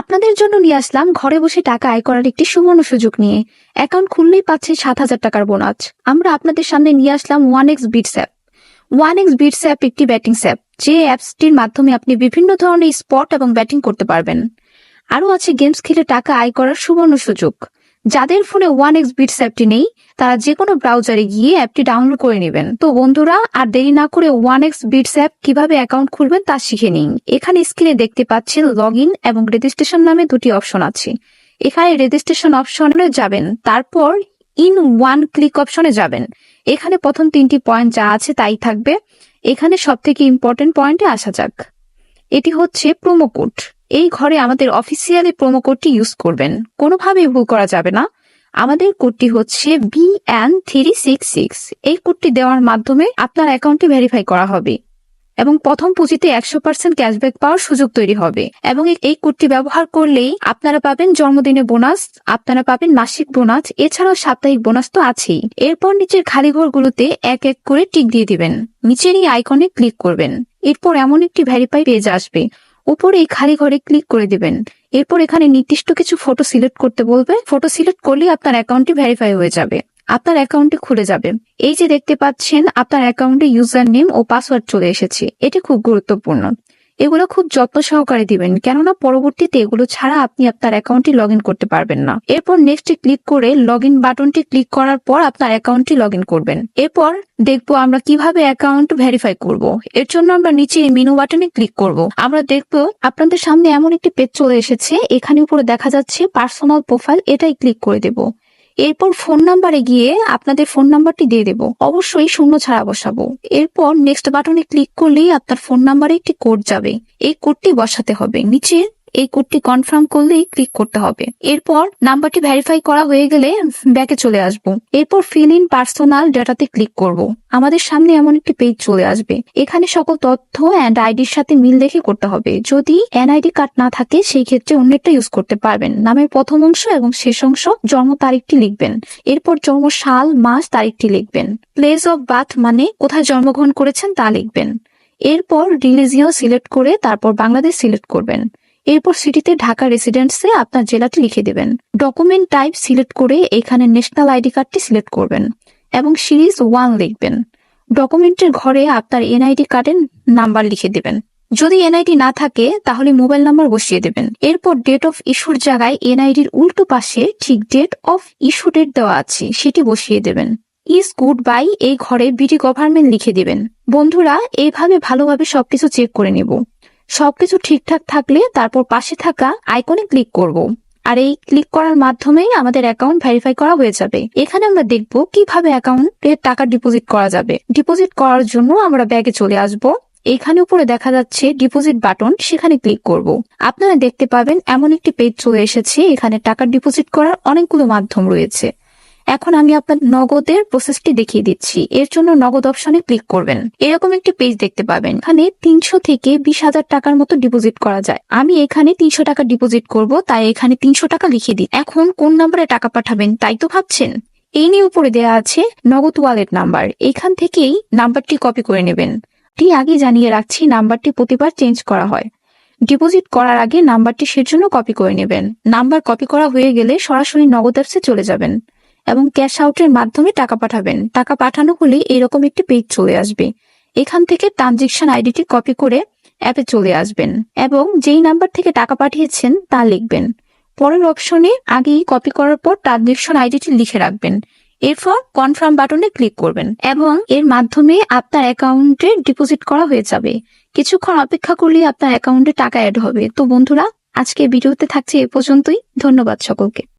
আপনাদের জন্য নিয়ে আসলাম ঘরে বসে টাকা আয় করার একটি সুবর্ণ সুযোগ নিয়ে। অ্যাকাউন্ট খুললেই পাচ্ছে 7,000 টাকার বোনাস। আমরা আপনাদের সামনে নিয়ে আসলাম 1x bets app. 1x bets app একটি ব্যাটিং অ্যাপ, যে অ্যাপসটির মাধ্যমে আপনি বিভিন্ন ধরনের স্পট এবং ব্যাটিং করতে পারবেন। আরও আছে গেমস খেলে টাকা আয় করার সুবর্ণ সুযোগ। যাদের ফোনে 1x বিটস অ্যাপটি নেই, তারা যে কোনো ব্রাউজারে গিয়ে অ্যাপটি ডাউনলোড করে নেবেন। তো বন্ধুরা, আর দেরি না করে 1x বিটস অ্যাপ কিভাবে অ্যাকাউন্ট খুলবেন তা শিখে নিন। এখানে স্ক্রিনে দেখতে পাচ্ছেন লগ ইন এবং রেজিস্ট্রেশন নামে দুটি অপশন আছে। এখানে রেজিস্ট্রেশন অপশনে যাবেন, তারপর ইন ওয়ান ক্লিক অপশনে যাবেন। এখানে প্রথম 3টি পয়েন্ট যা আছে তাই থাকবে। এখানে সব থেকে ইম্পর্টেন্ট পয়েন্টে আসা যাক। এটি হচ্ছে প্রোমো কোড। এই ঘরে আমাদের অফিসিয়ালি প্রোমো কোডটি ইউজ করবেন, কোনোভাবেই ভুল করা যাবে না। আমাদের কোডটি হচ্ছে BN366। এই কোডটি দেওয়ার মাধ্যমে আপনার অ্যাকাউন্টটি ভেরিফাই করা হবে এবং প্রথম পুঁজিতে 100% ক্যাশব্যাক পাওয়ার সুযোগ তৈরি হবে। এবং এই কোডটি ব্যবহার করলেই আপনারা পাবেন জন্মদিনে বোনাস, আপনারা পাবেন মাসিক বোনাস, এছাড়াও সাপ্তাহিক বোনাস তো আছেই। এরপর নিচের খালি ঘরগুলোতে এক এক করে টিক দিয়ে দিবেন। নিচের এই আইকনে ক্লিক করবেন। এরপর এমন একটি ভেরিফাই পেজ আসবে, উপরে এই খালি ঘরে ক্লিক করে দিবেন। এরপর এখানে নির্দিষ্ট কিছু ফটো সিলেক্ট করতে বলবে। ফটো সিলেক্ট করলে আপনার অ্যাকাউন্টটি ভেরিফাই হয়ে যাবে, আপনার অ্যাকাউন্টটি খুলে যাবে। এই যে দেখতে পাচ্ছেন, আপনার অ্যাকাউন্টে ইউজার নেম ও পাসওয়ার্ড চলে এসেছে। এটি খুব গুরুত্বপূর্ণ, এগুলো খুব যত্ন সহকারে দিবেন, কেননা পরবর্তীতে এগুলো ছাড়া আপনি আপনার অ্যাকাউন্টটি লগ ইন করতে পারবেন না। এরপর নেক্সটে ক্লিক করে লগ ইন বাটনটি ক্লিক করার পর আপনার অ্যাকাউন্টটি লগ ইন করবেন। এরপর দেখবো আমরা কিভাবে অ্যাকাউন্ট ভেরিফাই করব। এর জন্য আমরা নিচে মেনু বাটনে ক্লিক করব। আমরা দেখবো আপনাদের সামনে এমন একটি পেজ চলে এসেছে। এখানে উপরে দেখা যাচ্ছে পার্সোনাল প্রোফাইল, এটাই ক্লিক করে দেব। এরপর ফোন নাম্বারে গিয়ে আপনাদের ফোন নাম্বারটি দিয়ে দেব, অবশ্যই শূন্য ছাড়া বসাবো। এরপর নেক্সট বাটনে ক্লিক করলেই আপনার ফোন নাম্বারে একটি কোড যাবে, এই কোডটি বসাতে হবে। নিচে এই কোডটি কনফার্ম করলেই ক্লিক করতে হবে। এরপর নাম্বারটি ভেরিফাই করা হয়ে গেলে ব্যাকে চলে আসব। এরপর ফিল ইন পার্সোনাল ডেটাতে ক্লিক করব। আমাদের সামনে এমন একটি পেজ চলে আসবে। এখানে সকল তথ্য অ্যান্ড আইডির সাথে মিল দেখে করতে হবে। যদি এনআইডি কার্ড না থাকে সেই ক্ষেত্রে অন্যটা ইউজ করতে পারবেন। নামের প্রথম অংশ এবং শেষ অংশ, জন্ম তারিখটি লিখবেন। এরপর জন্ম সাল, মাস, তারিখটি লিখবেন। প্লেস অফ বার্থ মানে কোথায় জন্মগ্রহণ করেছেন তা লিখবেন। এরপর রিলিজিয়ন সিলেক্ট করে তারপর বাংলাদেশ সিলেক্ট করবেন। এরপর সিটিতে ঢাকা রেসিডেন্সে আপনার জেলাটি লিখে দেবেন। ডকুমেন্ট টাইপ সিলেক্ট করে এখানে ন্যাশনাল আইডি কার্ডটি সিলেক্ট করবেন এবং সিরিজ 1 লিখবেন। ডকুমেন্টের ঘরে আপনার এনআইডি কার্ডের নাম্বার লিখে দেবেন। যদি এনআইডি না থাকে তাহলে মোবাইল নাম্বার বসিয়ে দেবেন। এরপর ডেট অফ ইস্যুর জায়গায় এনআইডির উল্টো পাশে ঠিক ডেট অফ ইস্যু ডেট দেওয়া আছে, সেটি বসিয়ে দেবেন। ইজ গুড বাই এই ঘরে বিডি গভর্নমেন্ট লিখে দিবেন। বন্ধুরা, এইভাবে ভালোভাবে সবকিছু চেক করে নেব। সবকিছু ঠিকঠাক থাকলে তারপর পাশে থাকা আইকনে ক্লিক করব। আর এই ক্লিক করার মাধ্যমেই আমাদের অ্যাকাউন্ট ভেরিফাই করা হয়ে যাবে। এখানে আমরা দেখব কিভাবে অ্যাকাউন্টে টাকা ডিপোজিট করা যাবে। ডিপোজিট করার জন্য আমরা ব্যাগে চলে আসব। এখানে উপরে দেখা যাচ্ছে ডিপোজিট বাটন, সেখানে ক্লিক করব। আপনারা দেখতে পাবেন এমন একটি পেজ চলে এসেছে। এখানে টাকা ডিপোজিট করার অনেকগুলো মাধ্যম রয়েছে। এখন আমি আপনার নগদের প্রসেসটি দেখিয়ে দিচ্ছি। এর জন্য নগদ অপশনে ক্লিক করবেন। এরকম একটি পেজ দেখতে পাবেন। এখানে 300 থেকে 20,000 টাকার মতো ডিপোজিট করা যায়। আমি এখানে 300 টাকা ডিপোজিট করব, তাই এখানে 300 টাকা লিখে দিই। এখন কোন নাম্বারে টাকা পাঠাবেন তাই তো ভাবছেন। এই নিয়ে উপরে দেওয়া আছে নগদ ওয়ালেট নাম্বার, এখান থেকেই নাম্বারটি কপি করে নেবেন। আগে জানিয়ে রাখছি, নাম্বারটি প্রতিবার চেঞ্জ করা হয়। ডিপোজিট করার আগে নাম্বারটি সেজন্য কপি করে নেবেন। নাম্বার কপি করা হয়ে গেলে সরাসরি নগদ অ্যাপসে চলে যাবেন এবং ক্যাশ আউটের মাধ্যমে টাকা পাঠাবেন। টাকা পাঠানো হলে এরকম একটি পেজ চলে আসবে। এখান থেকে ট্রানজেকশন আইডিটি কপি করে অ্যাপে চলে আসবেন এবং যেই নাম্বার থেকে টাকা পাঠিয়েছেন তা লিখবেন। পরের অপশনে আগেই কপি করার পর ট্রানজেকশন আইডিটি লিখে রাখবেন। এরপর কনফার্ম বাটনে ক্লিক করবেন এবং এর মাধ্যমে আপনার অ্যাকাউন্টে ডিপোজিট করা হয়ে যাবে। কিছুক্ষণ অপেক্ষা করলে আপনার অ্যাকাউন্টে টাকা অ্যাড হবে। তো বন্ধুরা, আজকে ভিডিওতে থাকছে এ পর্যন্তই। ধন্যবাদ সকলকে।